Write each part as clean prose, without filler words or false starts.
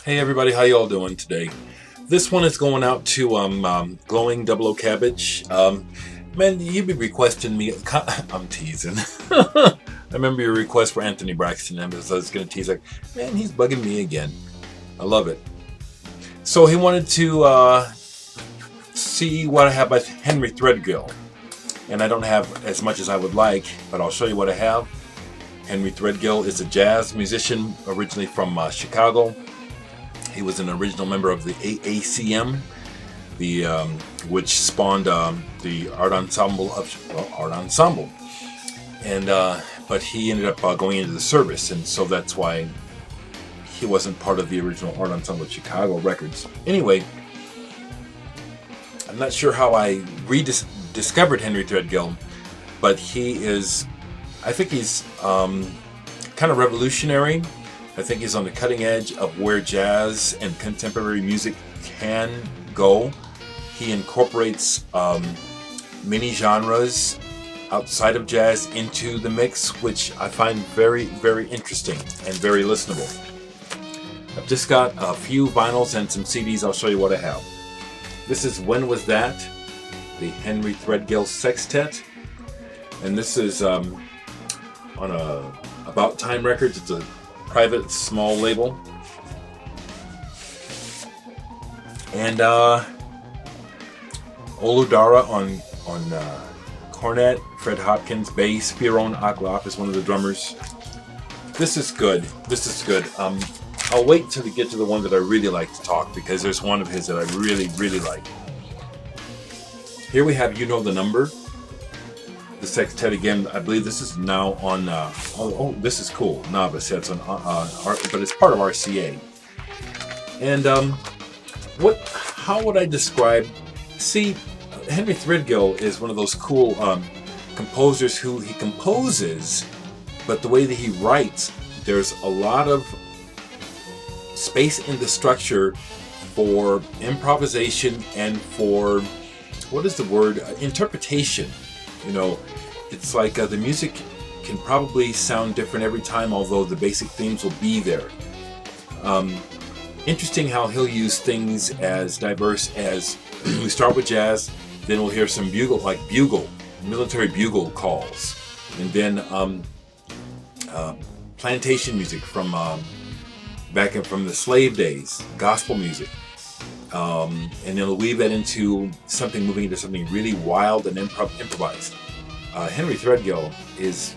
Hey everybody, how y'all doing today? This one is going out to Glowing Double O Cabbage. Man, you be requesting me. I'm teasing. I remember your request for Anthony Braxton, and I was going to tease like, man, he's bugging me again. I love it. So he wanted to see what I have by Henry Threadgill, and I don't have as much as I would like, but I'll show you what I have. Henry Threadgill is a jazz musician originally from Chicago. He was an original member of the AACM, which spawned the art ensemble, and but he ended up going into the service, and so that's why he wasn't part of the original art ensemble of Chicago Records. Anyway, I'm not sure how I rediscovered Henry Threadgill, but I think he's kind of revolutionary. I think he's on the cutting edge of where jazz and contemporary music can go. He incorporates many genres outside of jazz into the mix, which I find very, very interesting and very listenable. I've just got a few vinyls and some CDs. I'll show you what I have. This is When Was That? The Henry Threadgill Sextet. And this is on About Time Records. It's a private small label, and Oludara on cornet, Fred Hopkins bass, Firon Aklaf is one of the drummers. This is good. I'll wait till we get to the one that I really like to talk, because there's one of his that I really, really like. Here we have You Know the Number, the Sextet again. I believe this is now on. This is cool. Novice. It's on, but it's part of RCA. And how would I describe? See, Henry Threadgill is one of those cool composers who he composes, but the way that he writes, there's a lot of space in the structure for improvisation and for interpretation. You know, it's like the music can probably sound different every time, although the basic themes will be there. Interesting how he'll use things as diverse as we start with jazz, then we'll hear some military bugle calls, and then plantation music from from the slave days, gospel music. And then we'll weave that into moving into something really wild and improvised. Henry Threadgill is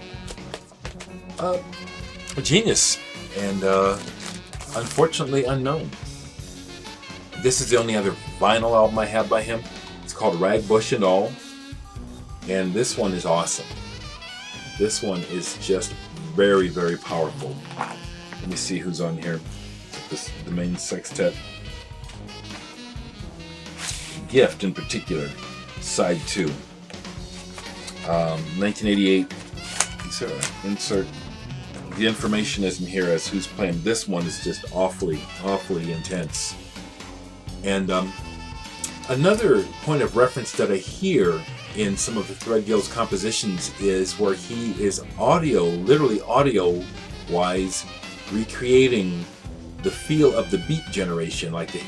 a genius and unfortunately unknown. This is the only other vinyl album I have by him. It's called Ragbush and All, and this one is awesome. This one is just very, very powerful. Let me see who's on here. The main sextet. Gift in particular, side 2. 1988. Insert. The information isn't here as who's playing. This one is just awfully, awfully intense. And another point of reference that I hear in some of the Threadgill's compositions is where he is literally audio-wise, recreating the feel of the Beat generation, like the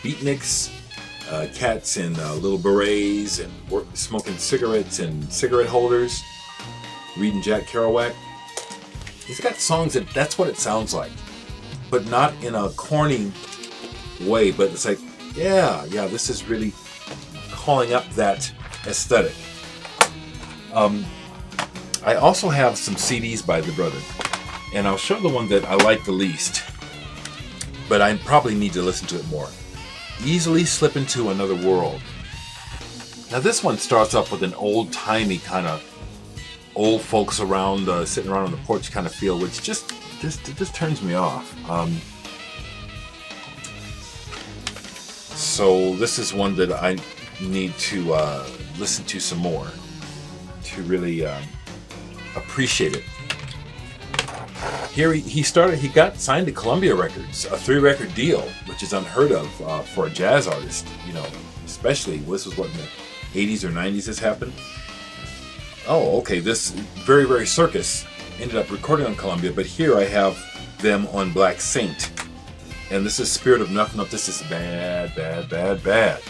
beatniks. Cats in little berets and smoking cigarettes and cigarette holders, reading Jack Kerouac. He's got songs that's what it sounds like, but not in a corny way, but it's like, yeah, this is really calling up that aesthetic. I also have some CDs by the brother, and I'll show the one that I like the least, but I probably need to listen to it more. Easily Slip Into Another World. Now this one starts off with an old-timey kind of old folks around, sitting around on the porch kind of feel, which just turns me off. So this is one that I need to listen to some more to really appreciate it. Here he got signed to Columbia Records, a 3-record deal, which is unheard of for a jazz artist. You know, especially this was what in the 80s or 90s this happened. Oh, okay. This Very, Very Circus ended up recording on Columbia, but here I have them on Black Saint. And this is Spirit of Nothing Up. This is bad, bad, bad, bad.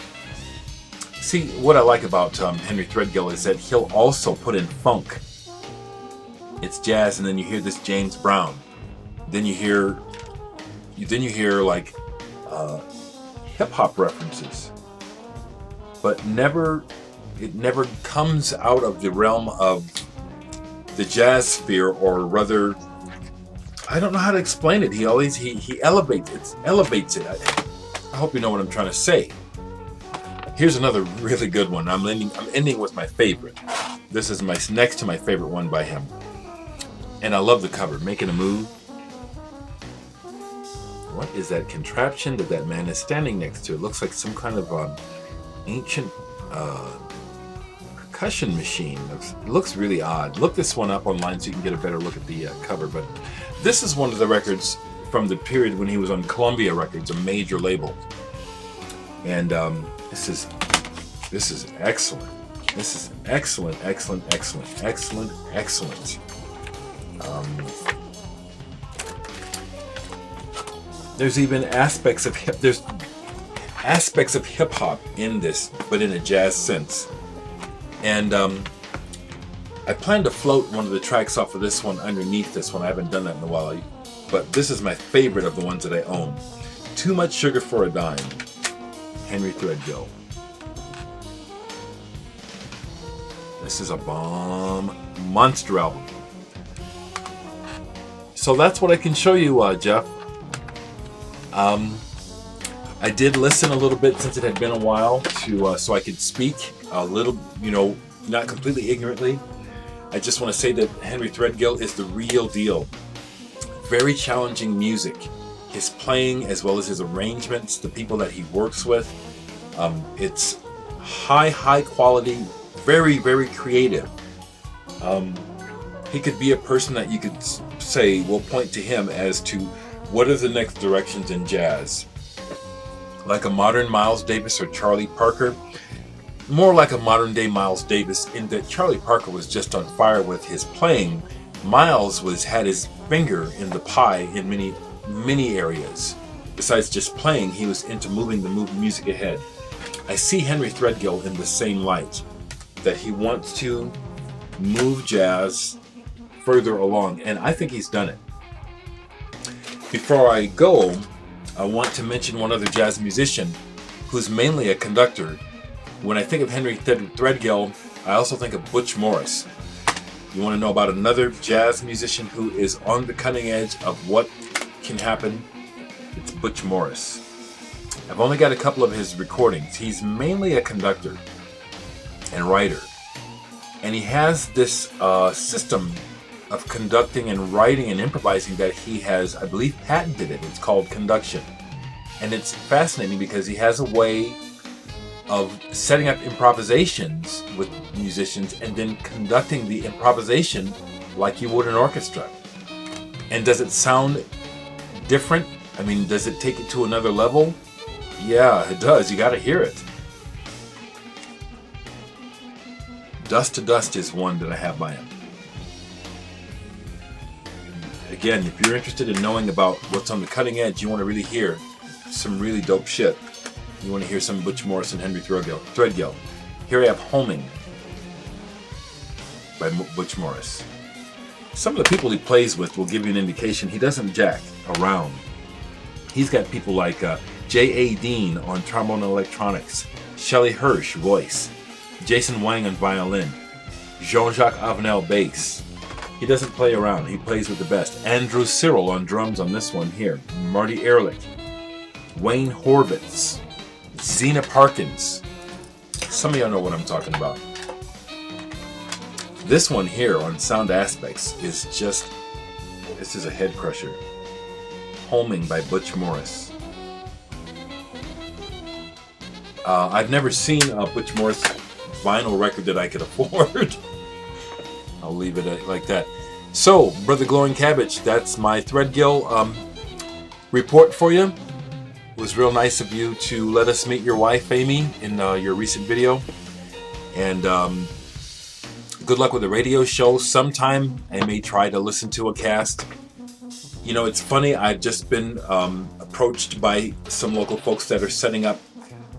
See, what I like about Henry Threadgill is that he'll also put in funk. It's jazz, and then you hear this James Brown. Then you hear like hip hop references, but it never comes out of the realm of the jazz sphere, or rather, I don't know how to explain it. He elevates it. I hope you know what I'm trying to say. Here's another really good one. I'm ending with my favorite. This is next to my favorite one by him, and I love the cover. Making a Move. What is that contraption that man is standing next to? It looks like some kind of ancient percussion machine. It looks really odd. Look this one up online so you can get a better look at the cover. But this is one of the records from the period when he was on Columbia Records, a major label. And this is excellent. This is excellent. There's even aspects of hip hop in this, but in a jazz sense. And I plan to float one of the tracks off of this one underneath this one. I haven't done that in a while, but this is my favorite of the ones that I own. Too Much Sugar for a Dime, Henry Threadgill. This is a bomb monster album. So that's what I can show you, Jeff. I did listen a little bit since it had been a while so I could speak a little, not completely ignorantly. I just want to say that Henry Threadgill is the real deal. Very challenging music. His playing as well as his arrangements, the people that he works with. It's high quality, very, very creative. He could be a person that you could say will point to him as to what are the next directions in jazz. Like a modern Miles Davis or Charlie Parker. More like a modern day Miles Davis, in that Charlie Parker was just on fire with his playing. Miles had his finger in the pie in many areas. Besides just playing, he was into moving the music ahead. I see Henry Threadgill in the same light, that he wants to move jazz further along, and I think he's done it. Before I go, I want to mention one other jazz musician who's mainly a conductor. When I think of Henry Threadgill, I also think of Butch Morris. You want to know about another jazz musician who is on the cutting edge of what can happen? It's Butch Morris. I've only got a couple of his recordings. He's mainly a conductor and writer. And he has this system of conducting and writing and improvising that he has, I believe, patented it. It's called conduction. And it's fascinating because he has a way of setting up improvisations with musicians and then conducting the improvisation like you would an orchestra. And does it sound different? I mean, does it take it to another level? Yeah, it does. You got to hear it. Dust to Dust is one that I have by him. Again, if you're interested in knowing about what's on the cutting edge, you want to really hear some really dope shit. You want to hear some Butch Morris and Henry Threadgill. Here I have Homing by Butch Morris. Some of the people he plays with will give you an indication he doesn't jack around. He's got people like J.A. Dean on trombone and electronics, Shelley Hirsch voice, Jason Wang on violin, Jean-Jacques Avenel bass. He doesn't play around. He plays with the best. Andrew Cyril on drums on this one here. Marty Ehrlich, Wayne Horvitz, Zena Parkins. Some of y'all know what I'm talking about. This one here on Sound Aspects is just, this is a head crusher. Homing by Butch Morris. I've never seen a Butch Morris vinyl record that I could afford. I'll leave it like that. So, Brother Glowing Cabbage, that's my Threadgill report for you. It was real nice of you to let us meet your wife, Amy, in your recent video. And good luck with the radio show. Sometime I may try to listen to a cast. You know, it's funny. I've just been approached by some local folks that are setting up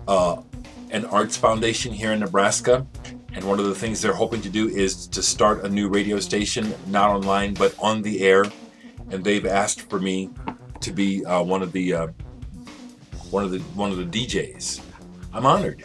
an arts foundation here in Nebraska. And one of the things they're hoping to do is to start a new radio station, not online, but on the air. And they've asked for me to be one of the DJs. I'm honored.